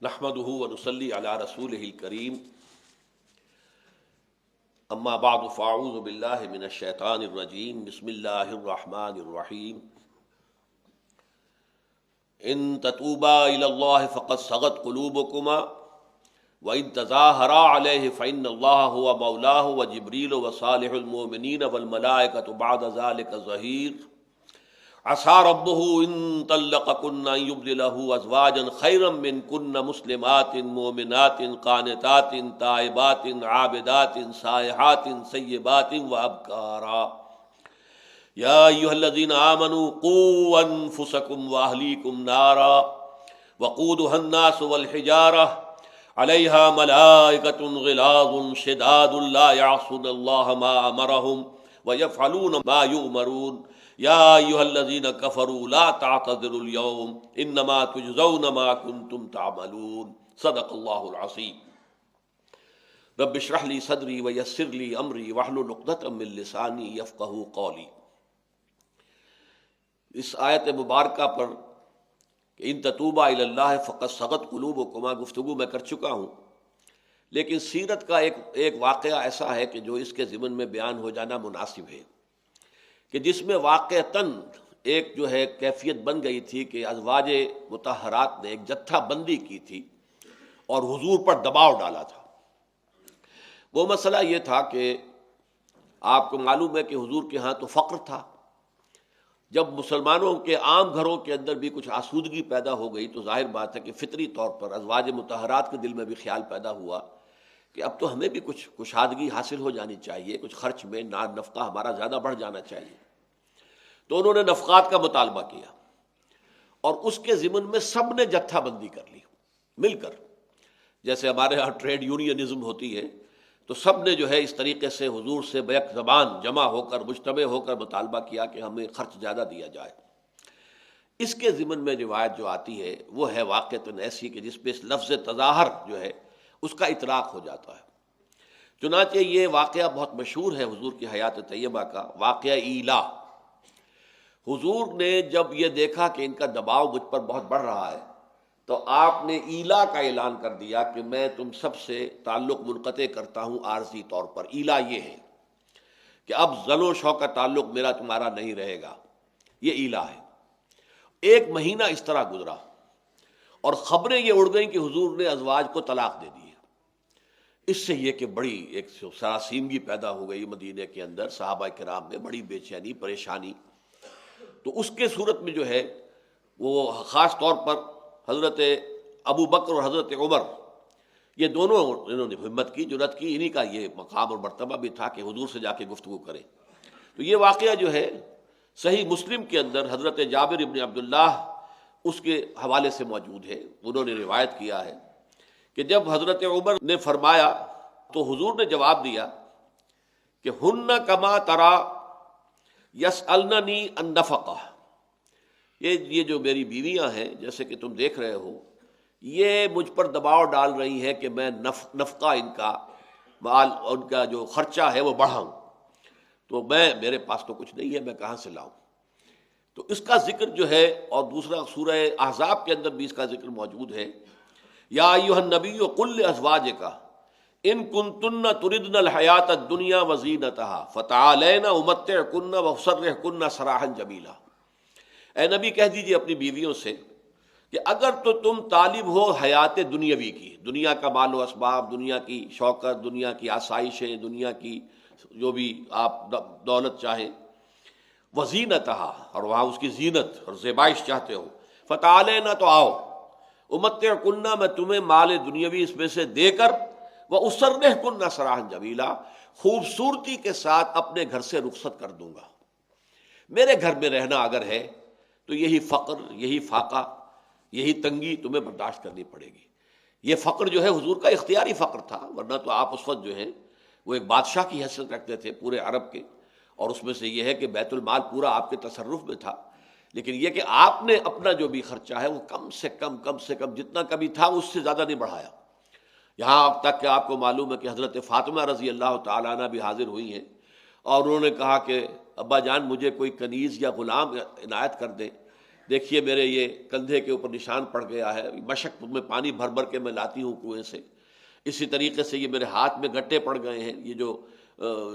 نحمده ونصلي على رسوله الكريم اما بعد فاعوذ بالله من الشيطان الرجيم بسم الله الرحمن الرحيم ان تتوبا الى الله فقد صغت قلوبكما وان تظاهرا عليه فان الله هو مولاه وجبريل وصالح المؤمنين والملائكة بعد ذلك ظهير عسى ربه ان طلقكن ان يبدله ازواجا خيرا منكن مسلمات مؤمنات قانتات تائبات عابدات سائحات سيبات وابكارا يا ايها الذين امنوا قوا انفسكم واهليكم نارا وقودها الناس والحجاره عليها ملائكة غلاظ شداد لا يعصون الله ما امرهم ويفعلون ما يؤمرون یا ایھا الذین کفروا لا تعتذروا اليوم انما تجزون ما کنتم تعملون صدق اللہ العظیم رب اشرح لی صدری ویسر لی امری واحلل عقدۃ من لسانی یفقہوا قولی۔ اس آیت مبارکہ پر ان تتوبا الی اللہ فقد صغت قلوبکما گفتگو میں کر چکا ہوں، لیکن سیرت کا ایک واقعہ ایسا ہے کہ جو اس کے ضمن میں بیان ہو جانا مناسب ہے، کہ جس میں واقعتاً ایک جو ہے کیفیت بن گئی تھی کہ ازواج مطہرات نے ایک جتھا بندی کی تھی اور حضور پر دباؤ ڈالا تھا۔ وہ مسئلہ یہ تھا کہ آپ کو معلوم ہے کہ حضور کے ہاں تو فقر تھا، جب مسلمانوں کے عام گھروں کے اندر بھی کچھ آسودگی پیدا ہو گئی تو ظاہر بات ہے کہ فطری طور پر ازواج مطہرات کے دل میں بھی خیال پیدا ہوا کہ اب تو ہمیں بھی کچھ کشادگی حاصل ہو جانی چاہیے، کچھ خرچ میں نفقہ ہمارا زیادہ بڑھ جانا چاہیے۔ تو انہوں نے نفقات کا مطالبہ کیا اور اس کے ضمن میں سب نے جتھا بندی کر لی مل کر، جیسے ہمارے ہاں ٹریڈ یونینزم ہوتی ہے، تو سب نے جو ہے اس طریقے سے حضور سے بیک زبان جمع ہو کر مجتمع ہو کر مطالبہ کیا کہ ہمیں خرچ زیادہ دیا جائے۔ اس کے ضمن میں روایت جو آتی ہے وہ ہے واقعتاً ایسی کہ جس پہ اس لفظ تظاہر جو ہے اس کا اطلاق ہو جاتا ہے۔ چنانچہ یہ واقعہ بہت مشہور ہے حضور کی حیات طیبہ کا، واقعہ ایلا۔ حضور نے جب یہ دیکھا کہ ان کا دباؤ مجھ پر بہت بڑھ رہا ہے تو آپ نے ایلا کا اعلان کر دیا کہ میں تم سب سے تعلق منقطع کرتا ہوں عارضی طور پر۔ ایلا یہ ہے کہ اب زن و شو کا تعلق میرا تمہارا نہیں رہے گا، یہ ایلا ہے۔ ایک مہینہ اس طرح گزرا اور خبریں یہ اڑ گئیں کہ حضور نے ازواج کو طلاق دے دی ہے۔ اس سے یہ کہ بڑی ایک سراسیمگی پیدا ہو گئی مدینے کے اندر، صحابہ کرام میں بڑی بے چینی پریشانی۔ تو اس کے صورت میں جو ہے وہ خاص طور پر حضرت ابو بکر اور حضرت عمر، یہ دونوں انہوں نے ہمت کی، جرأت کی، انہی کا یہ مقام اور مرتبہ بھی تھا کہ حضور سے جا کے گفتگو کریں۔ تو یہ واقعہ جو ہے صحیح مسلم کے اندر حضرت جابر ابن عبداللہ اس کے حوالے سے موجود ہے، انہوں نے روایت کیا ہے کہ جب حضرت عمر نے فرمایا تو حضور نے جواب دیا کہ ہن کما ترا یسألننی النفقہ، یہ جو میری بیویاں ہیں جیسے کہ تم دیکھ رہے ہو، یہ مجھ پر دباؤ ڈال رہی ہیں کہ میں نفقہ ان کا مال ان کا جو خرچہ ہے وہ بڑھاؤں، تو میرے پاس تو کچھ نہیں ہے، میں کہاں سے لاؤں؟ تو اس کا ذکر جو ہے، اور دوسرا سورہ احزاب کے اندر بھی اس کا ذکر موجود ہے، یا ایھا النبی قل لازواجک ان کنتن تردن الحیات الدنیا وزینتها فتعالین امتعکن واسرحکن سراحا جمیلا۔ اے نبی کہہ دیجیے اپنی بیویوں سے کہ اگر تو تم طالب ہو حیات دنیاوی کی، دنیا کا مال و اسباب، دنیا کی شوکت، دنیا کی آسائشیں، دنیا کی جو بھی آپ دولت چاہیں، وزینتها اور وہاں اس کی زینت اور زیبائش چاہتے ہو، فتعالین تو آؤ، امتعکن میں تمہیں مال دنیاوی اس میں سے دے کر، واسرحکن سراحا جمیلا خوبصورتی کے ساتھ اپنے گھر سے رخصت کر دوں گا۔ میرے گھر میں رہنا اگر ہے تو یہی فقر، یہی فاقہ، یہی تنگی تمہیں برداشت کرنی پڑے گی۔ یہ فقر جو ہے حضور کا اختیاری فقر تھا، ورنہ تو آپ اس وقت جو ہے وہ ایک بادشاہ کی حیثیت رکھتے تھے پورے عرب کے، اور اس میں سے یہ ہے کہ بیت المال پورا آپ کے تصرف میں تھا، لیکن یہ کہ آپ نے اپنا جو بھی خرچہ ہے وہ کم سے کم جتنا کبھی تھا اس سے زیادہ نہیں بڑھایا۔ یہاں اب تک کہ آپ کو معلوم ہے کہ حضرت فاطمہ رضی اللہ تعالیٰ عنہ بھی حاضر ہوئی ہیں اور انہوں نے کہا کہ ابا جان مجھے کوئی کنیز یا غلام عنایت کر دیں، دیکھیے میرے یہ کندھے کے اوپر نشان پڑ گیا ہے، مشق میں پانی بھر بھر کے میں لاتی ہوں کنویں سے، اسی طریقے سے یہ میرے ہاتھ میں گٹے پڑ گئے ہیں، یہ جو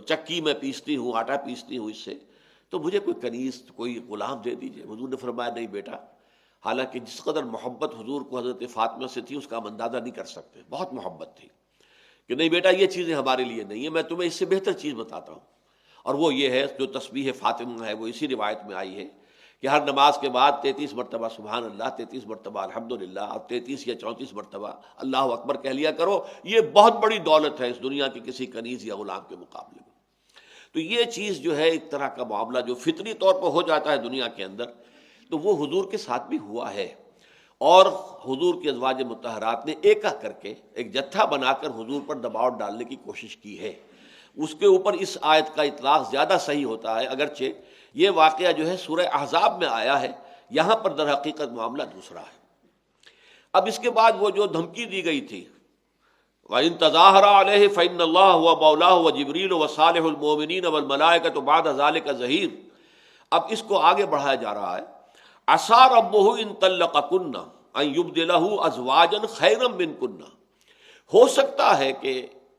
چکی میں پیستی ہوں، آٹا پیستی ہوں اس سے، تو مجھے کوئی کنیز، کوئی غلام دے دیجئے۔ حضور نے فرمایا نہیں بیٹا، حالانکہ جس قدر محبت حضور کو حضرت فاطمہ سے تھی اس کا ہم اندازہ نہیں کر سکتے، بہت محبت تھی، کہ نہیں بیٹا یہ چیزیں ہمارے لیے نہیں ہیں، میں تمہیں اس سے بہتر چیز بتاتا ہوں، اور وہ یہ ہے جو تسبیح فاطمہ ہے، وہ اسی روایت میں آئی ہے کہ ہر نماز کے بعد 33 مرتبہ سبحان اللہ، 33 مرتبہ الحمدللہ، اور 33 یا 34 مرتبہ اللہ اکبر کہہ لیا کرو، یہ بہت بڑی دولت ہے اس دنیا کی کسی کنیز یا غلام کے مقابلے میں۔ تو یہ چیز جو ہے ایک طرح کا معاملہ جو فطری طور پر ہو جاتا ہے دنیا کے اندر، تو وہ حضور کے ساتھ بھی ہوا ہے، اور حضور کے ازواج مطہرات نے ایکا کر کے ایک جتھا بنا کر حضور پر دباؤ ڈالنے کی کوشش کی ہے۔ اس کے اوپر اس آیت کا اطلاق زیادہ صحیح ہوتا ہے، اگرچہ یہ واقعہ جو ہے سورہ احزاب میں آیا ہے، یہاں پر در حقیقت معاملہ دوسرا ہے۔ اب اس کے بعد وہ جو دھمکی دی گئی تھی، وَإِن تَظَاهَرَ عَلَيْهِ فَإِنَّ اللَّهَ هُوَ مَوْلَاهُ وَجِبْرِيلُ وَصَالِحُ الْمُؤْمِنِينَ وَالْمَلَائِكَةُ بَعْدَ ذَلِكَ ظَهِيرٌ۔ اب اس کو آگے بڑھایا جا رہا ہے، عَسَىٰ رَبُّهُ إِن طَلَّقَكُنَّ أَن يُبْدِلَهُ أَزْوَاجًا خَيْرًا مِّنكُنَّ۔ ہو سکتا ہے کہ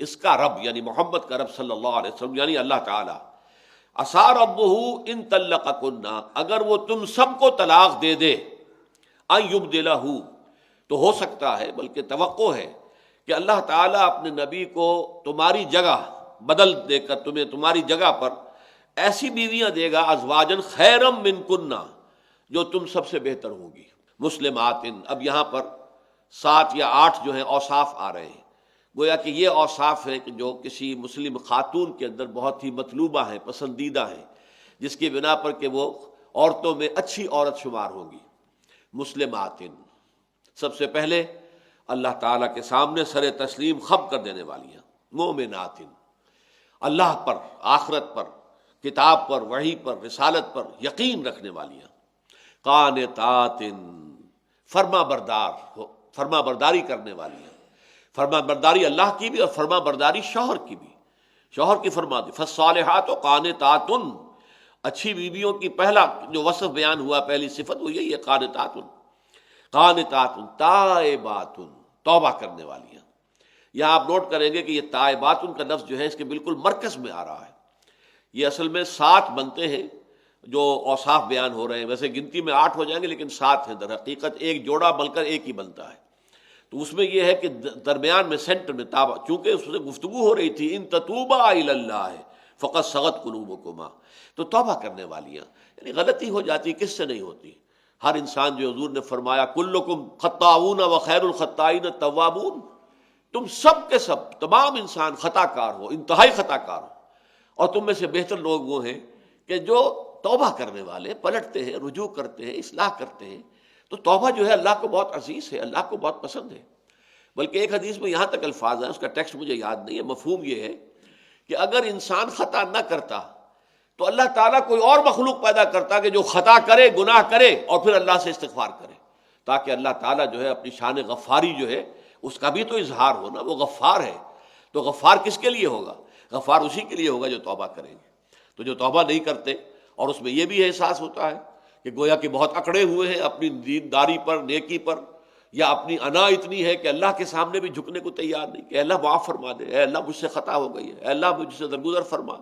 اس کا رب یعنی محمد کا رب صلی اللہ علیہ وسلم یعنی اللہ تعالی، عَسَىٰ رَبُّهُ إِن طَلَّقَكُنَّ، اگر وہ تم سب کو طلاق دے دے، أَن يُبْدِلَهُ، تو ہو سکتا ہے بلکہ توقع ہے کہ اللہ تعالیٰ اپنے نبی کو تمہاری جگہ بدل دے کر تمہیں تمہاری جگہ پر ایسی بیویاں دے گا، ازواجن خیرم من کنہ، جو تم سب سے بہتر ہوں گی، مسلمات۔ اب یہاں پر 7 یا 8 جو ہیں اوصاف آ رہے ہیں، گویا کہ یہ اوصاف ہیں کہ جو کسی مسلم خاتون کے اندر بہت ہی مطلوبہ ہیں، پسندیدہ ہیں، جس کی بنا پر کہ وہ عورتوں میں اچھی عورت شمار ہوں گی۔ مسلمات، سب سے پہلے اللہ تعالیٰ کے سامنے سر تسلیم خم کر دینے والی ہیں۔ مومنات، اللہ پر، آخرت پر، کتاب پر، وحی پر، رسالت پر یقین رکھنے والی ہیں۔ قانتات، فرما بردار، فرما برداری کرنے والی ہیں، فرما برداری اللہ کی بھی اور فرما برداری شوہر کی بھی، شوہر کی فرما دی۔ فالصالحات قانتات، اچھی بیویوں کی پہلا جو وصف بیان ہوا، پہلی صفت وہ یہی ہے، قانتات، قانتات تائبات، توبہ کرنے والی ہیں۔ یہاں آپ نوٹ کریں گے کہ یہ تائبات کا لفظ جو ہے اس کے بالکل مرکز میں آ رہا ہے۔ یہ اصل میں 7 بنتے ہیں جو اوصاف بیان ہو رہے ہیں، ویسے گنتی میں 8 ہو جائیں گے لیکن 7 ہیں در حقیقت، ایک جوڑا بن کر ایک ہی بنتا ہے۔ تو اس میں یہ ہے کہ درمیان میں سینٹر میں تابہ، چونکہ اس سے گفتگو ہو رہی تھی ان تتوبا الی اللہ فقد صغت قلوبکما، تو توبہ کرنے والی ہیں، یعنی غلطی ہو جاتی کس سے نہیں ہوتی؟ ہر انسان، جو حضور نے فرمایا کلکم خطاؤون وخیر الخطائین التوابون، تم سب کے سب تمام انسان خطا کار ہو، انتہائی خطا کار ہو، اور تم میں سے بہتر لوگ وہ ہیں کہ جو توبہ کرنے والے، پلٹتے ہیں، رجوع کرتے ہیں، اصلاح کرتے ہیں۔ تو توبہ جو ہے اللہ کو بہت عزیز ہے، اللہ کو بہت پسند ہے۔ بلکہ ایک حدیث میں یہاں تک الفاظ ہیں، اس کا ٹیکسٹ مجھے یاد نہیں ہے، مفہوم یہ ہے کہ اگر انسان خطا نہ کرتا تو اللہ تعالیٰ کوئی اور مخلوق پیدا کرتا کہ جو خطا کرے، گناہ کرے، اور پھر اللہ سے استغفار کرے، تاکہ اللہ تعالیٰ جو ہے اپنی شان غفاری جو ہے اس کا بھی تو اظہار ہو نا، وہ غفار ہے۔ تو غفار کس کے لیے ہوگا؟ غفار اسی کے لیے ہوگا جو توبہ کریں گے۔ تو جو توبہ نہیں کرتے، اور اس میں یہ بھی احساس ہوتا ہے کہ گویا کہ بہت اکڑے ہوئے ہیں اپنی دینداری پر، نیکی پر، یا اپنی انا اتنی ہے کہ اللہ کے سامنے بھی جھکنے کو تیار نہیں، کہ اللہ معاف فرما دے، اے اللہ مجھ سے خطا ہو گئی ہے، اے اللہ مجھ سے درگزر فرما،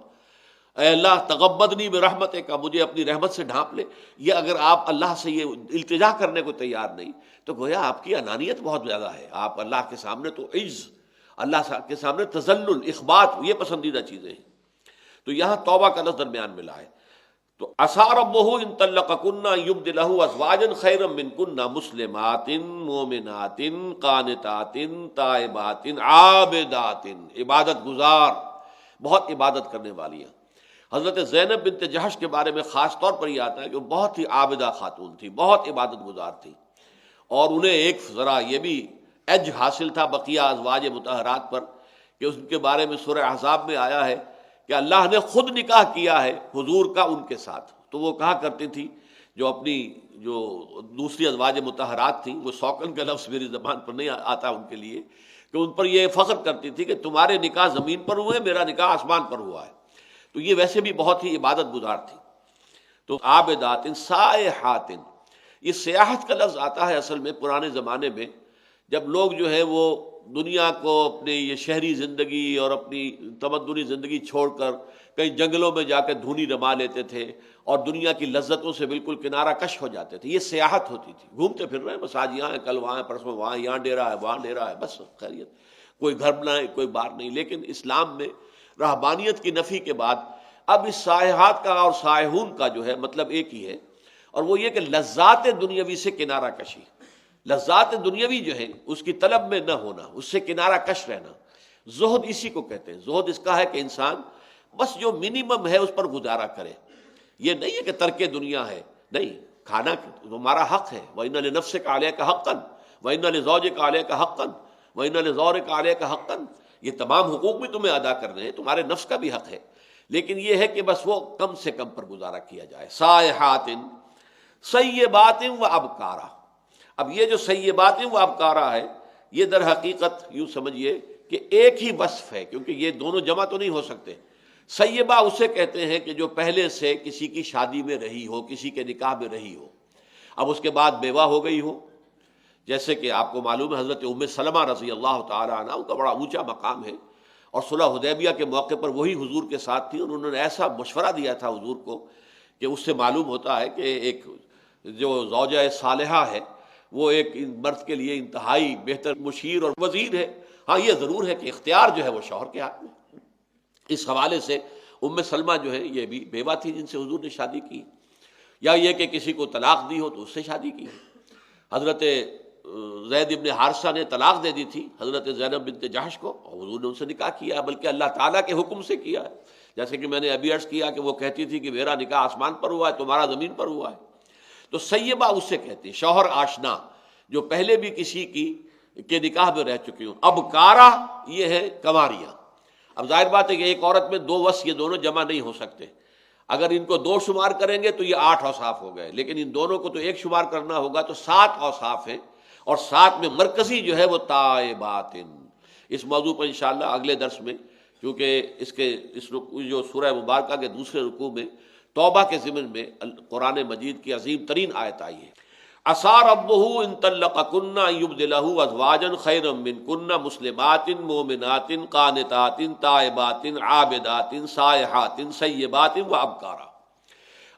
اے اللہ تغمدنی برحمتک کا، مجھے اپنی رحمت سے ڈھانپ لے۔ یہ اگر آپ اللہ سے یہ التجا کرنے کو تیار نہیں تو گویا آپ کی انانیت بہت زیادہ ہے۔ آپ اللہ کے سامنے تو عز، اللہ کے سامنے تذلل، اخبات، یہ پسندیدہ چیزیں ہیں۔ تو یہاں توبہ کا لفظ درمیان میں لائے، تو عسیٰ ربہ ان طلقکن ان یبدلہ ازواجا خیرا منکن مسلمات مومنات قانتات تائبات عابدات، عبادت گزار، بہت عبادت کرنے والی ہیں۔ حضرت زینب بنت جحش کے بارے میں خاص طور پر یہ آتا ہے کہ وہ بہت ہی عابدہ خاتون تھی، بہت عبادت گزار تھی، اور انہیں ایک ذرا یہ بھی ایج حاصل تھا بقیہ ازواج مطہرات پر کہ ان کے بارے میں سورہ احزاب میں آیا ہے کہ اللہ نے خود نکاح کیا ہے حضور کا ان کے ساتھ۔ تو وہ کہا کرتی تھی، جو اپنی جو دوسری ازواج مطہرات تھیں، وہ سوکن کا لفظ میری زبان پر نہیں آتا ان کے لیے، کہ ان پر یہ فخر کرتی تھی کہ تمہارے نکاح زمین پر ہوئے، میرا نکاح آسمان پر ہوا ہے۔ تو یہ ویسے بھی بہت ہی عبادت گزار تھی۔ تو عابدات سائحات، یہ سیاحت کا لفظ آتا ہے اصل میں پرانے زمانے میں، جب لوگ جو ہے وہ دنیا کو اپنی یہ شہری زندگی اور اپنی تمدنی زندگی چھوڑ کر کئی جنگلوں میں جا کے دھونی رما لیتے تھے اور دنیا کی لذتوں سے بالکل کنارہ کش ہو جاتے تھے. یہ سیاحت ہوتی تھی، گھومتے پھر رہے ہیں، بس آج یہاں ہے، کل وہاں ہے، پرسوں وہاں، یہاں ڈیرا ہے، وہاں ڈیرا ہے، بس خیریت، کوئی گھر نہیں، کوئی بار نہیں. لیکن اسلام میں رہبانیت کی نفی کے بعد اب اس سیاحت کا اور سائحون کا جو ہے مطلب ایک ہی ہے، اور وہ یہ کہ لذات دنیاوی سے کنارہ کشی، لذات دنیاوی جو ہے اس کی طلب میں نہ ہونا، اس سے کنارہ کش رہنا. زہد اسی کو کہتے ہیں. زہد اس کا ہے کہ انسان بس جو منیمم ہے اس پر گزارا کرے. یہ نہیں ہے کہ ترک دنیا ہے، نہیں، کھانا تمہارا حق ہے. وَإِنَّ لِنَفْسِكَ عَلَيْكَ حَقًّا وَإِنَّ لِزَوْجِكَ عَلَيْكَ حَقًّا وَإِنَّ لِزَوْرِكَ عَلَيْكَ حَقًّا. یہ تمام حقوق بھی تمہیں ادا کرنے ہیں، تمہارے نفس کا بھی حق ہے، لیکن یہ ہے کہ بس وہ کم سے کم پر گزارا کیا جائے. صائحات سیبات و ابکارا. اب یہ جو سیبات و ابکارا ہے، یہ در حقیقت یوں سمجھیے کہ ایک ہی وصف ہے، کیونکہ یہ دونوں جمع تو نہیں ہو سکتے. سیبہ اسے کہتے ہیں کہ جو پہلے سے کسی کی شادی میں رہی ہو، کسی کے نکاح میں رہی ہو، اب اس کے بعد بیوہ ہو گئی ہو. جیسے کہ آپ کو معلوم ہے حضرت سلمہ رضی اللہ تعالی عنہ، ان کا بڑا اونچا مقام ہے، اور صلح حدیبیہ کے موقع پر وہی حضور کے ساتھ تھی. انہوں نے ایسا مشورہ دیا تھا حضور کو کہ اس سے معلوم ہوتا ہے کہ ایک جو زوجہ صالحہ ہے وہ ایک مرد کے لیے انتہائی بہتر مشیر اور وزیر ہے. ہاں یہ ضرور ہے کہ اختیار جو ہے وہ شوہر کے ہاتھ میں. اس حوالے سے سلمہ جو ہے یہ بھی بیوہ تھی جن سے حضور نے شادی کی، یا یہ کہ کسی کو طلاق دی ہو تو اس سے شادی کی. حضرت زید ابن حارثہ نے طلاق دے دی تھی حضرت زینب بنت جحش کو، اور حضور نے ان سے نکاح کیا، بلکہ اللہ تعالیٰ کے حکم سے کیا ہے. جیسے کہ میں نے ابھی عرض کیا کہ وہ کہتی تھی کہ میرا نکاح آسمان پر ہوا ہے، تمہارا زمین پر ہوا ہے. تو سیبہ اس سے کہتے ہیں شوہر آشنا، جو پہلے بھی کسی کی کے نکاح میں رہ چکی ہوں. اب کارا یہ ہے کنواریاں. اب ظاہر بات ہے کہ ایک عورت میں دو وصف یہ دونوں جمع نہیں ہو سکتے. اگر ان کو دو شمار کریں گے تو یہ 8 اوصاف ہو گئے، لیکن ان دونوں کو تو ایک شمار کرنا ہوگا تو 7 اوصاف ہیں، اور 7 میں مرکزی جو ہے وہ تائبات. اس موضوع پر انشاءاللہ اگلے درس میں، کیونکہ اس جو سورہ مبارکہ کے دوسرے رکوع میں توبہ کے ضمن میں قرآن مجید کی عظیم ترین آیت آئی ہے. عسیٰ ربہ ان طلقکن ان یبدلہ ازواجا خیرا منکن مسلمات مؤمنات قانتات تائبات عابدات سائحات سیبات و ابکارا.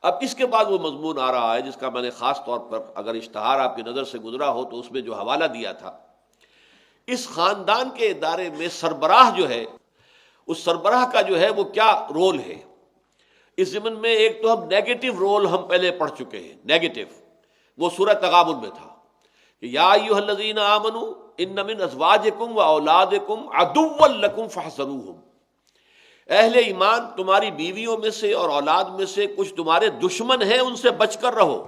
اب اس کے بعد وہ مضمون آ رہا ہے جس کا میں نے خاص طور پر اگر اشتہار آپ کی نظر سے گزرا ہو تو اس میں جو حوالہ دیا تھا، اس خاندان کے ادارے میں سربراہ جو ہے، اس سربراہ کا جو ہے وہ کیا رول ہے. اس ضمن میں ایک تو ہم نیگیٹو رول ہم پہلے پڑھ چکے ہیں، نیگیٹو، وہ سورہ تغابن میں تھا کہ یا ایھا الذین آمنوا ان من ازواجکم و اولادکم عدوا لکم فاحذروہم. اہل ایمان، تمہاری بیویوں میں سے اور اولاد میں سے کچھ تمہارے دشمن ہیں، ان سے بچ کر رہو.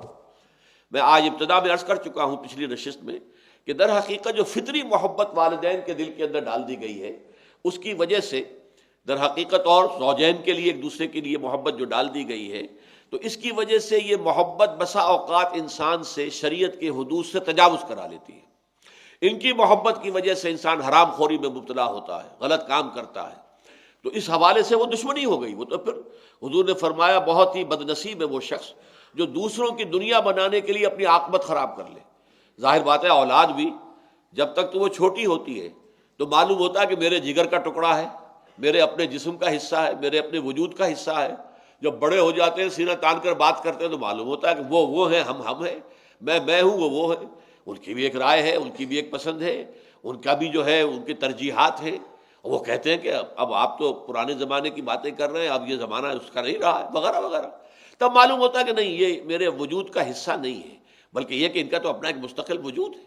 میں آج ابتدا میں عرض کر چکا ہوں پچھلی نشست میں کہ در حقیقت جو فطری محبت والدین کے دل کے اندر ڈال دی گئی ہے، اس کی وجہ سے در حقیقت، اور زوجین کے لیے ایک دوسرے کے لیے محبت جو ڈال دی گئی ہے، تو اس کی وجہ سے یہ محبت بسا اوقات انسان سے شریعت کے حدود سے تجاوز کرا لیتی ہے. ان کی محبت کی وجہ سے انسان حرام خوری میں مبتلا ہوتا ہے، غلط کام کرتا ہے. تو اس حوالے سے وہ دشمنی ہو گئی. وہ تو پھر حضور نے فرمایا بہت ہی بد نصیب ہے وہ شخص جو دوسروں کی دنیا بنانے کے لیے اپنی عاقبت خراب کر لے. ظاہر بات ہے اولاد بھی جب تک تو وہ چھوٹی ہوتی ہے تو معلوم ہوتا ہے کہ میرے جگر کا ٹکڑا ہے، میرے اپنے جسم کا حصہ ہے، میرے اپنے وجود کا حصہ ہے. جب بڑے ہو جاتے ہیں، سینہ تان کر بات کرتے ہیں، تو معلوم ہوتا ہے کہ وہ ہیں، ہم ہیں، میں ہوں، وہ ہیں. ان کی بھی ایک رائے ہے، ان کی بھی ایک پسند ہے، ان کا بھی جو ہے ان کی ترجیحات ہیں. وہ کہتے ہیں کہ اب آپ تو پرانے زمانے کی باتیں کر رہے ہیں، اب یہ زمانہ اس کا نہیں رہا ہے، وغیرہ وغیرہ. تب معلوم ہوتا ہے کہ نہیں، یہ میرے وجود کا حصہ نہیں ہے، بلکہ یہ کہ ان کا تو اپنا ایک مستقل وجود ہے.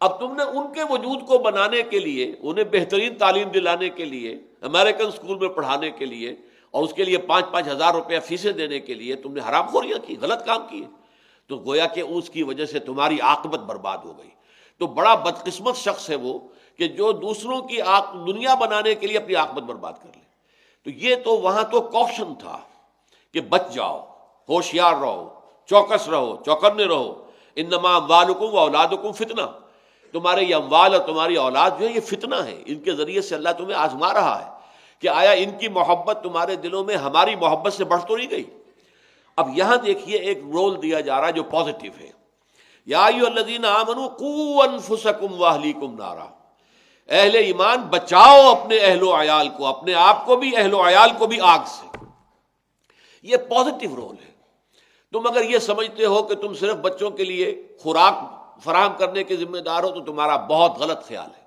اب تم نے ان کے وجود کو بنانے کے لیے، انہیں بہترین تعلیم دلانے کے لیے، امریکن اسکول میں پڑھانے کے لیے، اور اس کے لیے 5-5 ہزار روپیہ فیسیں دینے کے لیے تم نے حرام خوریاں کی، غلط کام کیے، تو گویا کہ اس کی وجہ سے تمہاری عاقبت برباد ہو گئی. تو بڑا بدقسمت شخص ہے وہ کہ جو دوسروں کی دنیا بنانے کے لیے اپنی عاقبت برباد کر لے. تو یہ تو وہاں تو کوشن تھا کہ بچ جاؤ، ہوشیار رہو، چوکس رہو، چوکنے رہو. انما اموالکم و اولادکم فتنہ. تمہارے یہ اموال اور تمہاری اولاد جو ہے یہ فتنہ ہے، ان کے ذریعے سے اللہ تمہیں آزما رہا ہے کہ آیا ان کی محبت تمہارے دلوں میں ہماری محبت سے بڑھ تو نہیں گئی. اب یہاں دیکھیے ایک رول دیا جا رہا ہے جو پازیٹیو ہے. یا ایھا الذین آمنوا قوا انفسکم واہلیکم نارا، اہل ایمان بچاؤ اپنے اہل و عیال کو، اپنے آپ کو بھی، اہل و عیال کو بھی آگ سے۔ یہ پازیٹیو رول ہے۔ تم اگر یہ سمجھتے ہو کہ تم صرف بچوں کے لیے خوراک فراہم کرنے کے ذمہ دار ہو تو تمہارا بہت غلط خیال ہے۔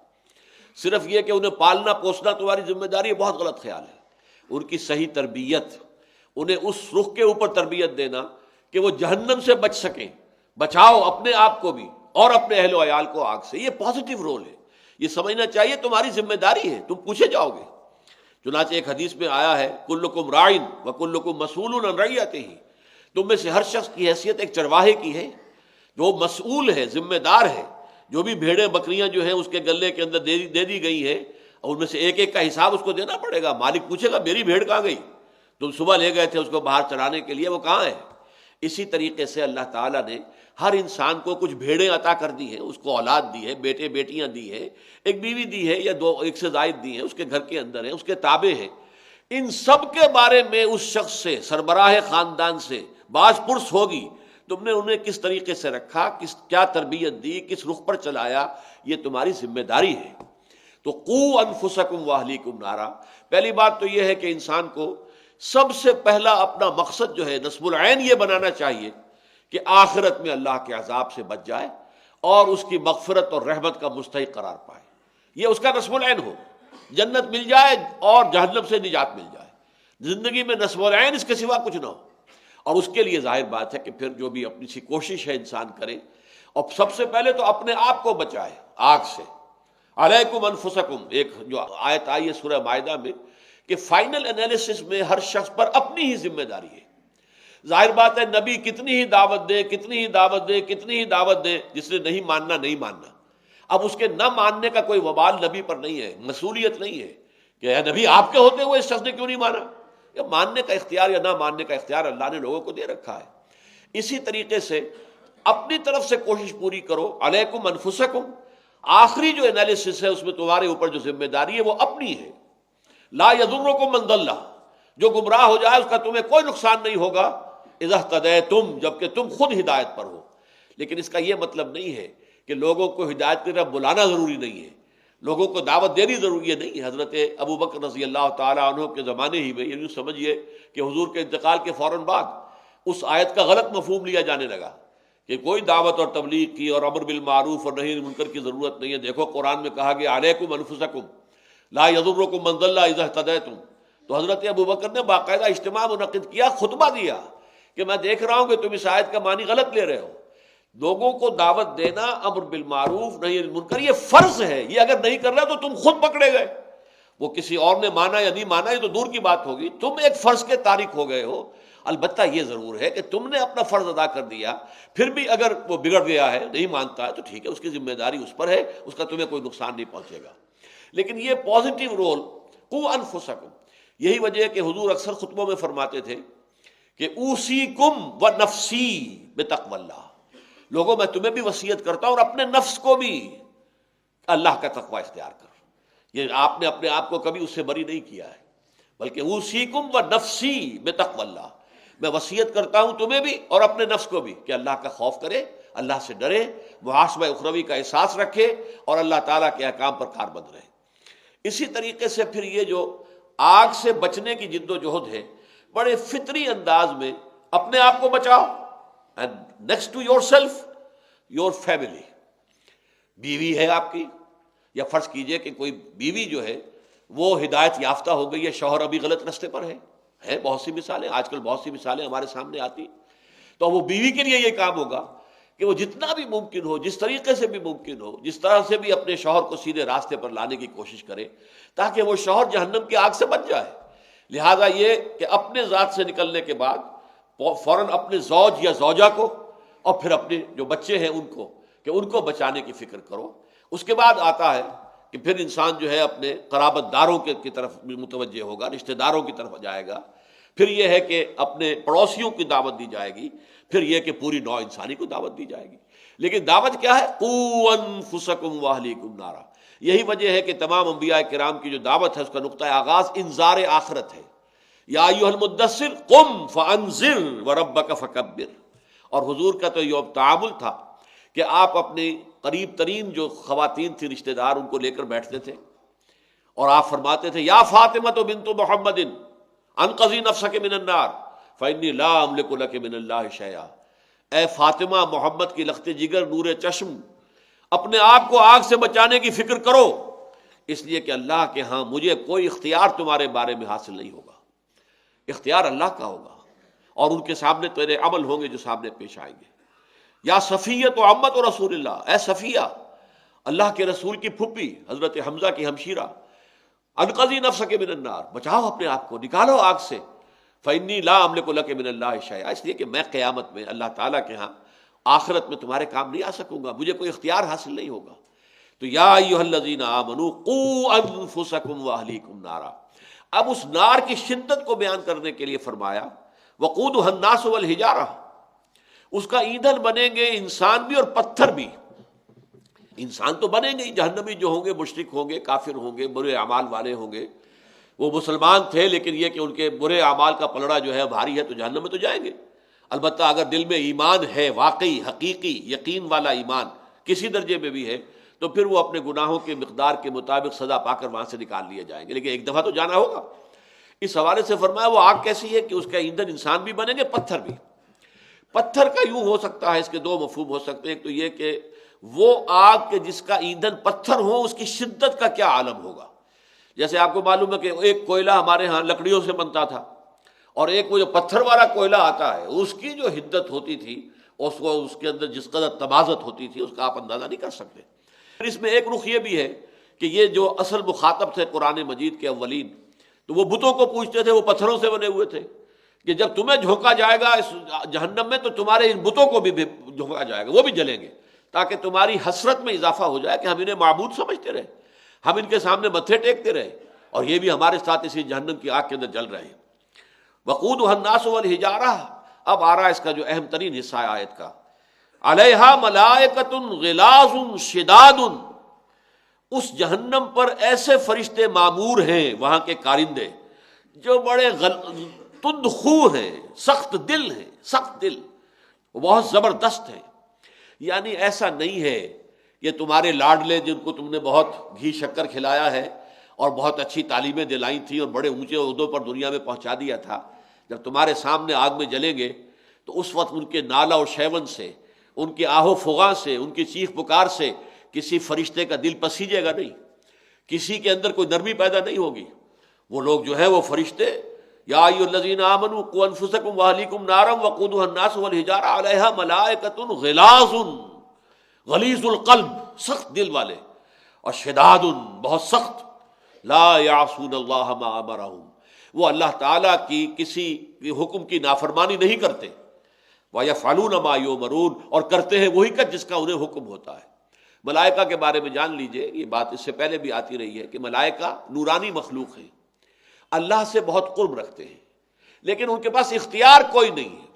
صرف یہ کہ انہیں پالنا پوسنا تمہاری ذمہ داری ہے، بہت غلط خیال ہے۔ ان کی صحیح تربیت، انہیں اس رخ کے اوپر تربیت دینا کہ وہ جہنم سے بچ سکیں، بچاؤ اپنے آپ کو بھی اور اپنے اہل و عیال کو آگ سے، یہ پازیٹیو رول ہے۔ یہ سمجھنا چاہیے تمہاری ذمہ داری ہے، تم پوچھے جاؤ گے۔ چنانچہ ایک حدیث میں آیا ہے کلکم راعٍ وکلکم مسئول عن رعیتہ، تم میں سے ہر شخص کی حیثیت ایک چرواہے کی ہے، جو مسئول ہے، ذمہ دار ہے۔ جو بھی بھیڑیں بکریاں جو ہیں اس کے گلے کے اندر دے دی گئی ہیں، اور ان میں سے ایک ایک کا حساب اس کو دینا پڑے گا۔ مالک پوچھے گا میری بھیڑ کہاں گئی، تم صبح لے گئے تھے اس کو باہر چرانے کے لیے، وہ کہاں ہے؟ اسی طریقے سے اللہ تعالیٰ نے ہر انسان کو کچھ بھیڑیں عطا کر دی ہیں، اس کو اولاد دی ہے، بیٹے بیٹیاں دی ہیں، ایک بیوی دی ہے یا دو، ایک سے زائد دی ہیں، اس کے گھر کے اندر ہیں، اس کے تابع ہیں۔ ان سب کے بارے میں اس شخص سے، سربراہ خاندان سے باز پرس ہوگی، تم نے انہیں کس طریقے سے رکھا، کیا تربیت دی، کس رخ پر چلایا، یہ تمہاری ذمہ داری ہے۔ تو قوا انفسکم واہلیکم نارا، پہلی بات تو یہ ہے کہ انسان کو سب سے پہلا اپنا مقصد جو ہے نصب العین یہ بنانا چاہیے کہ آخرت میں اللہ کے عذاب سے بچ جائے اور اس کی مغفرت اور رحمت کا مستحق قرار پائے، یہ اس کا نصب العین ہو، جنت مل جائے اور جہنم سے نجات مل جائے، زندگی میں نصب العین اس کے سوا کچھ نہ ہو۔ اور اس کے لیے ظاہر بات ہے کہ پھر جو بھی اپنی سی کوشش ہے انسان کرے، اور سب سے پہلے تو اپنے آپ کو بچائے آگ سے۔ علیکم انفسکم، ایک جو آیت آئی ہے سورہ مائدہ میں کہ فائنل انالیسس میں ہر شخص پر اپنی ہی ذمہ داری ہے۔ ظاہر بات ہے نبی کتنی ہی دعوت دے، کتنی ہی دعوت دے، کتنی ہی دعوت دے، جس نے نہیں ماننا نہیں ماننا۔ اب اس کے نہ ماننے کا کوئی وبال نبی پر نہیں ہے، مسئولیت نہیں ہے کہ اے نبی آپ کے ہوتے ہوئے اس شخص نے کیوں نہیں مانا۔ یا ماننے کا اختیار یا نہ ماننے کا اختیار اللہ نے لوگوں کو دے رکھا ہے۔ اسی طریقے سے اپنی طرف سے کوشش پوری کرو، علیکم انفسکم، آخری جو انالیسس ہے اس میں تمہارے اوپر جو ذمہ داری ہے وہ اپنی ہے۔ لا یضرکم من ضل، جو گمراہ ہو جائے اس کا تمہیں کوئی نقصان نہیں ہوگا، اذا اہتدیتم، جبکہ تم خود ہدایت پر ہو۔ لیکن اس کا یہ مطلب نہیں ہے کہ لوگوں کو ہدایت کی طرف بلانا ضروری نہیں ہے، لوگوں کو دعوت دینی ضروری نہیں ہے۔ حضرت ابو بکر رضی اللہ تعالیٰ عنہ کے زمانے ہی میں یوں سمجھیے کہ حضور کے انتقال کے فوراً بعد اس آیت کا غلط مفہوم لیا جانے لگا کہ کوئی دعوت اور تبلیغ کی اور امر بالمعروف اور نہی عن المنکر کی ضرورت نہیں ہے۔ دیکھو قرآن میں کہا گیا علیکم انفسکم لا یضرکم من ضل اذا اہتدیتم۔ تو حضرت ابو بکر نے باقاعدہ اجتماع منعقد کیا، خطبہ دیا کہ میں دیکھ رہا ہوں کہ تم اس آیت کا معنی غلط لے رہے ہو۔ لوگوں کو دعوت دینا، امر بالمعروف نہی عن المنکر، یہ فرض ہے، یہ اگر نہیں کر رہا تو تم خود پکڑے گئے۔ وہ کسی اور نے مانا یا نہیں مانا یہ تو دور کی بات ہوگی، تم ایک فرض کے تارک ہو گئے ہو۔ البتہ یہ ضرور ہے کہ تم نے اپنا فرض ادا کر دیا، پھر بھی اگر وہ بگڑ گیا ہے، نہیں مانتا ہے تو ٹھیک ہے، اس کی ذمہ داری اس پر ہے، اس کا تمہیں کوئی نقصان نہیں پہنچے گا۔ لیکن یہ پازیٹیو رول قوا انفسکم، یہی وجہ ہے کہ حضور اکثر خطبوں میں فرماتے تھے کہ اوصیکم و نفسی بتقوی اللہ، لوگوں میں تمہیں بھی وصیت کرتا ہوں اور اپنے نفس کو بھی اللہ کا تقوی اختیار کر۔ یہ آپ نے اپنے آپ کو کبھی اس سے بری نہیں کیا ہے، بلکہ اوصیکم و نفسی بتقوی اللہ، میں وصیت کرتا ہوں تمہیں بھی اور اپنے نفس کو بھی کہ اللہ کا خوف کرے، اللہ سے ڈرے، محاسبہ اخروی کا احساس رکھے اور اللہ تعالیٰ کے احکام پر کاربند رہے۔ اسی طریقے سے پھر یہ جو آگ سے بچنے کی جد و جہد ہے، بڑے فطری انداز میں اپنے آپ کو بچاؤ، and next to yourself your family. بیوی ہے آپ کی، یا فرض کیجئے کہ کوئی بیوی جو ہے وہ ہدایت یافتہ ہو گئی ہے، شوہر ابھی غلط راستے پر ہے بہت سی مثالیں، آج کل بہت سی مثالیں ہمارے سامنے آتی، تو وہ بیوی کے لیے یہ کام ہوگا کہ وہ جتنا بھی ممکن ہو، جس طریقے سے بھی ممکن ہو، جس طرح سے بھی اپنے شوہر کو سیدھے راستے پر لانے کی کوشش کرے تاکہ وہ شوہر جہنم کی آگ سے بچ جائے۔ لہٰذا یہ کہ اپنے ذات سے نکلنے کے بعد فوراً اپنے زوج یا زوجہ کو اور پھر اپنے جو بچے ہیں ان کو بچانے کی فکر کرو۔ اس کے بعد آتا ہے کہ پھر انسان جو ہے اپنے قرابت داروں کی طرف متوجہ ہوگا، رشتہ داروں کی طرف جائے گا، پھر یہ ہے کہ اپنے پڑوسیوں کی دعوت دی جائے گی، پھر یہ کہ پوری نوع انسانی کو دعوت دی جائے گی۔ لیکن دعوت کیا ہے؟ قوا انفسکم واہلیکم نارا۔ یہی وجہ ہے کہ تمام انبیاء کرام کی جو دعوت ہے اس کا نقطہ آغاز انذار آخرت ہے۔ یا ایھا المدثر قم فانذر وربک فکبر۔ اور حضور کا تو یہ تعامل تھا کہ آپ اپنی قریب ترین جو خواتین تھی رشتہ دار ان کو لے کر بیٹھتے تھے اور آپ فرماتے تھے یا فاطمہ بنت محمد انقذی نفسک من النار فانی لا املک لک من اللہ شیئا، اے فاطمہ محمد کی لخت جگر نور چشم، اپنے آپ کو آگ سے بچانے کی فکر کرو، اس لیے کہ اللہ کے ہاں مجھے کوئی اختیار تمہارے بارے میں حاصل نہیں ہوگا، اختیار اللہ کا ہوگا، اور ان کے سامنے تیرے عمل ہوں گے جو سامنے پیش آئیں گے۔ یا صفیہ تو عمت و رسول اللہ، اے صفیہ اللہ کے رسول کی پھپھی حضرت حمزہ کی ہمشیرہ، انقذی نفسک من النار، بچاؤ اپنے آپ کو، نکالو آگ سے، فانی لا املک لک من اللہ شیئا، اس لیے کہ میں قیامت میں اللہ تعالیٰ کے ہاں آخرت میں تمہارے کام نہیں آ سکوں گا، مجھے کوئی اختیار حاصل نہیں ہوگا۔ تو یا ایھا الذین آمنوا قوا انفسکم واہلیکم نارا، اب اس نار کی شدت کو بیان کرنے کے لیے فرمایا وقودھا الناس والحجارہ، اس کا ایندھن بنیں گے انسان بھی اور پتھر بھی۔ انسان تو بنیں گے ہی، جہنمی جو ہوں گے مشرک ہوں گے، کافر ہوں گے، برے اعمال والے ہوں گے، وہ مسلمان تھے لیکن یہ کہ ان کے برے اعمال کا پلڑا جو ہے بھاری ہے تو جہنم میں تو جائیں گے۔ البتہ اگر دل میں ایمان ہے، واقعی حقیقی یقین والا ایمان کسی درجے میں بھی ہے، تو پھر وہ اپنے گناہوں کے مقدار کے مطابق سزا پا کر وہاں سے نکال لیے جائیں گے، لیکن ایک دفعہ تو جانا ہوگا۔ اس حوالے سے فرمایا وہ آگ کیسی ہے کہ اس کا ایندھن انسان بھی بنیں گے، پتھر بھی۔ پتھر کا یوں ہو سکتا ہے، اس کے دو مفہوم ہو سکتے ہیں، ایک تو یہ کہ وہ آگ کے جس کا ایندھن پتھر ہو اس کی شدت کا کیا عالم ہوگا۔ جیسے آپ کو معلوم ہے کہ ایک کوئلہ ہمارے ہاں لکڑیوں سے بنتا تھا، اور ایک وہ جو پتھر والا کوئلہ آتا ہے اس کی جو حدت ہوتی تھی، اس کے اندر جس قدر تمازت ہوتی تھی اس کا آپ اندازہ نہیں کر سکتے۔ پھر اس میں ایک رخ یہ بھی ہے کہ یہ جو اصل مخاطب تھے قرآن مجید کے اولین، تو وہ بتوں کو پوچھتے تھے، وہ پتھروں سے بنے ہوئے تھے، کہ جب تمہیں جھونکا جائے گا اس جہنم میں تو تمہارے ان بتوں کو بھی جھونکا جائے گا، وہ بھی جلیں گے، تاکہ تمہاری حسرت میں اضافہ ہو جائے کہ ہم انہیں معبود سمجھتے رہے، ہم ان کے سامنے متھے ٹیکتے رہے، اور یہ بھی ہمارے ساتھ اسی جہنم کی آگ کے اندر جل رہے ہیں۔ وقودھا الناس والحجارہ، اب آ رہا ہے اس کا جو اہم ترین حصہ ہے آیت کا، علیہا ملائکۃ غلاظ شداد، اس جہنم پر ایسے فرشتے معمور ہیں، وہاں کے کارندے جو بڑے تند خو ہیں، سخت دل ہیں، سخت دل، وہ بہت زبردست ہیں۔ یعنی ایسا نہیں ہے کہ تمہارے لاڈلے جن کو تم نے بہت گھی شکر کھلایا ہے اور بہت اچھی تعلیمیں دلائی تھیں اور بڑے اونچے عہدوں پر دنیا میں پہنچا دیا تھا، جب تمہارے سامنے آگ میں جلیں گے تو اس وقت ان کے نالہ و شیون سے، ان کے آہ و فغاں سے، ان کی چیخ پکار سے کسی فرشتے کا دل پسیجے گا نہیں، کسی کے اندر کوئی نرمی پیدا نہیں ہوگی۔ وہ لوگ جو ہیں وہ فرشتے، یا ایھا الذین آمنوا قوا انفسکم واہلیکم نارا وقودھا الناس والحجارہ علیہا ملائکۃ غلاظ، غلیظ القلب، سخت دل والے، اور شداد، بہت سخت، لا یعصون اللہ ما امرہم، وہ اللہ تعالیٰ کی کسی حکم کی نافرمانی نہیں کرتے، ویفعلون ما یؤمرون، اور کرتے ہیں وہی کا جس کا انہیں حکم ہوتا ہے۔ ملائکہ کے بارے میں جان لیجئے، یہ بات اس سے پہلے بھی آتی رہی ہے کہ ملائکہ نورانی مخلوق ہیں، اللہ سے بہت قرب رکھتے ہیں، لیکن ان کے پاس اختیار کوئی نہیں ہے،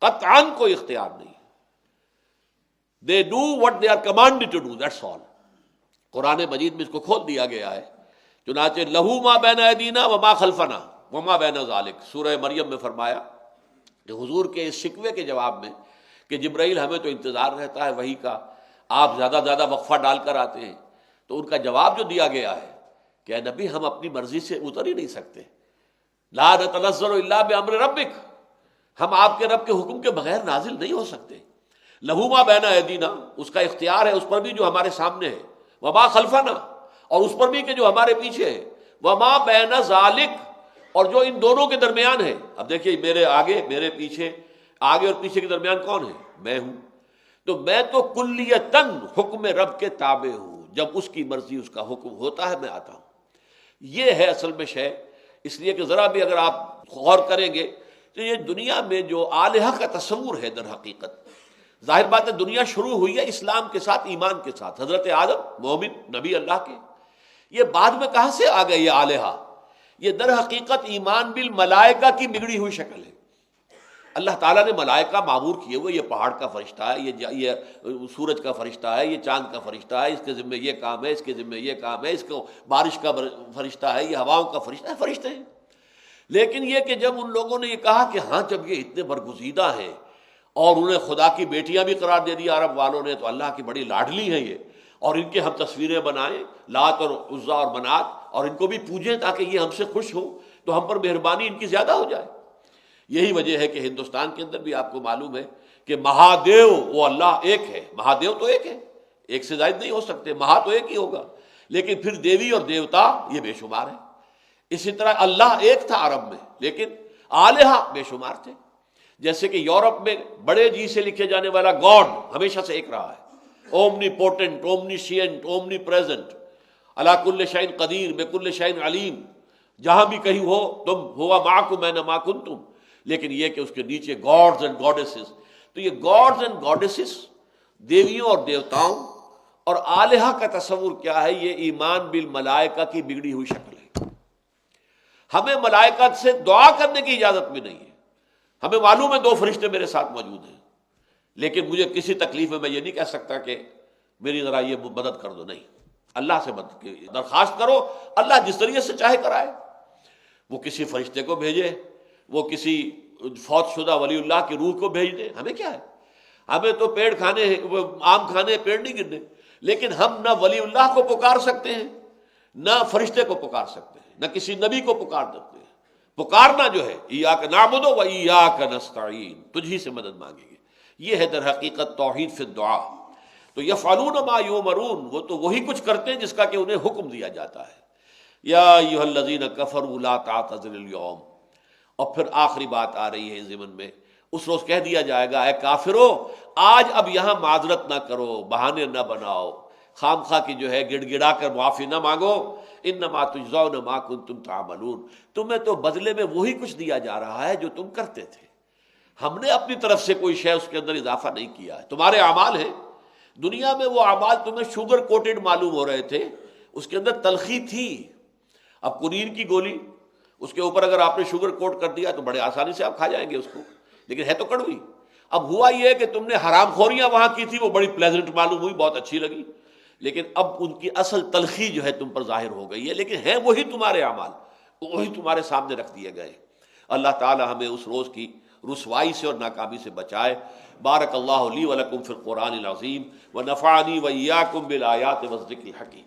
قطعاً کوئی اختیار نہیں۔ They do what they are commanded to do, that's all۔ قرآن مجید میں اس کو کھول دیا گیا ہے، چنانچہ لہو ما بین ایدینا وما خلفنا وما بین ذالک، سورہ مریم میں فرمایا کہ حضور کے اس شکوے کے جواب میں کہ جبرائیل ہمیں تو انتظار رہتا ہے وحی کا، آپ زیادہ زیادہ وقفہ ڈال کر آتے ہیں، تو ان کا جواب جو دیا گیا ہے کہ اے نبی ہم اپنی مرضی سے اتر ہی نہیں سکتے، لا نتنزل الا بامر ربک، ہم آپ کے رب کے حکم کے بغیر نازل نہیں ہو سکتے۔ لہو ما بین ایدینا، اس کا اختیار ہے اس پر بھی جو ہمارے سامنے ہے، وما خلفنا، اور اس پر بھی کہ جو ہمارے پیچھے ہے، وما بین ذالک، اور جو ان دونوں کے درمیان ہے۔ اب دیکھیے میرے آگے، میرے پیچھے، آگے اور پیچھے کے درمیان کون ہے؟ میں ہوں، تو میں تو کلیتاً حکم رب کے تابع ہوں، جب اس کی مرضی اس کا حکم ہوتا ہے میں آتا ہوں۔ یہ ہے اصل میں شے، اس لیے کہ ذرا بھی اگر آپ غور کریں گے تو یہ دنیا میں جو الہ کا تصور ہے، در حقیقت ظاہر بات ہے دنیا شروع ہوئی ہے اسلام کے ساتھ، ایمان کے ساتھ، حضرت آدم مومن نبی اللہ کے، یہ بعد میں کہاں سے آ گئے یہ الہ؟ یہ در حقیقت ایمان بالملائکہ کی بگڑی ہوئی شکل ہے۔ اللہ تعالیٰ نے ملائکہ معمور کیے ہوئے، یہ پہاڑ کا فرشتہ ہے، یہ سورج کا فرشتہ ہے، یہ چاند کا فرشتہ ہے، اس کے ذمہ یہ کام ہے، اس کے ذمہ یہ کام ہے، اس کو بارش کا فرشتہ ہے، یہ ہواؤں کا فرشتہ ہے، فرشتے ہیں۔ لیکن یہ کہ جب ان لوگوں نے یہ کہا کہ ہاں جب یہ اتنے برگزیدہ ہیں اور انہیں خدا کی بیٹیاں بھی قرار دے دیا عرب والوں نے، تو اللہ کی بڑی لاڈلی ہیں یہ، اور ان کے ہم تصویریں بنائیں لات اور عزا اور منات، اور ان کو بھی پوجیں تاکہ یہ ہم سے خوش ہوں، تو ہم پر مہربانی ان کی زیادہ ہو جائے۔ یہی وجہ ہے کہ ہندوستان کے اندر بھی آپ کو معلوم ہے کہ مہادیو وہ اللہ ایک ہے، مہادیو تو ایک ہے، ایک سے زائد نہیں ہو سکتے، مہا تو ایک ہی ہوگا، لیکن پھر دیوی اور دیوتا یہ بے شمار ہیں۔ اسی طرح اللہ ایک تھا عرب میں، لیکن الہ بے شمار تھے۔ جیسے کہ یورپ میں بڑے جی سے لکھے جانے والا گاڈ ہمیشہ سے ایک رہا ہے، omnipotent, omniscient, omnipresent, علی کل شیء قدیر، بکل شیء علیم، جہاں بھی کہیں ہو تم، ہوا معکم اینما کنتم۔ لیکن یہ کہ اس کے نیچے گاڈز اینڈ گاڈیسز، تو یہ گاڈز اینڈ گاڈیسز، دیویوں اور دیوتاؤں اور الہ کا تصور کیا ہے؟ یہ ایمان بالملائکہ کی بگڑی ہوئی شکل ہے۔ ہمیں ملائکہ سے دعا کرنے کی اجازت بھی نہیں ہے۔ ہمیں معلوم ہے 2 فرشتے میرے ساتھ موجود ہیں، لیکن مجھے کسی تکلیف میں میں یہ نہیں کہہ سکتا کہ میری ذرا یہ مدد کر دو، نہیں، اللہ سے مدد کی درخواست کرو، اللہ جس طریقے سے چاہے کرائے۔ وہ کسی فرشتے کو بھیجے، وہ کسی فوت شدہ ولی اللہ کی روح کو بھیج دے، ہمیں کیا ہے؟ ہمیں تو پیڑ کھانے ہیں، وہ آم کھانے ہیں، پیڑ نہیں گرنے۔ لیکن ہم نہ ولی اللہ کو پکار سکتے ہیں، نہ فرشتے کو پکار سکتے ہیں، نہ کسی نبی کو پکار سکتے ہیں۔ پکارنا جو ہے ایاک نعبد و ایاک نستعین، تجھ ہی سے مدد مانگیں گے، یہ ہے در حقیقت توحید فی الدعا۔ تو یفعلون ما یؤمرون، وہ تو وہی کچھ کرتے ہیں جس کا کہ انہیں حکم دیا جاتا ہے۔ یا ایھا الذین کفروا لا تعتذروا اليوم، اور پھر آخری بات آ رہی ہے اس ضمن میں، اس روز کہہ دیا جائے گا، اے کافرو آج اب یہاں معذرت نہ کرو، بہانے نہ بناؤ، خام خواہ کی جو ہے گڑ گڑا کر معافی نہ مانگو، انما تجزون ما کنتم تعملون، تمہیں تو بدلے میں وہی کچھ دیا جا رہا ہے جو تم کرتے تھے۔ ہم نے اپنی طرف سے کوئی شے اس کے اندر اضافہ نہیں کیا ہے، تمہارے اعمال ہیں۔ دنیا میں وہ اعمال تمہیں شوگر کوٹڈ معلوم ہو رہے تھے، اس کے اندر تلخی تھی۔ اب کنین کی گولی، اس کے اوپر اگر آپ نے شوگر کوٹ کر دیا تو بڑے آسانی سے آپ کھا جائیں گے اس کو، لیکن ہے تو کڑوی۔ اب ہوا یہ ہے کہ تم نے حرام خوریاں وہاں کی تھی، وہ بڑی پلیزنٹ معلوم ہوئی، بہت اچھی لگی، لیکن اب ان کی اصل تلخی جو ہے تم پر ظاہر ہو گئی ہے، لیکن ہیں وہی تمہارے اعمال، وہی تمہارے سامنے رکھ دیے گئے۔ اللہ تعالی ہمیں اس روز کی رسوائی سے اور ناکامی سے بچائے۔ بارک اللہ لی ولکم فی القرآن العظیم ونفعنی وإیاکم بالآیات والذکر الحکیم۔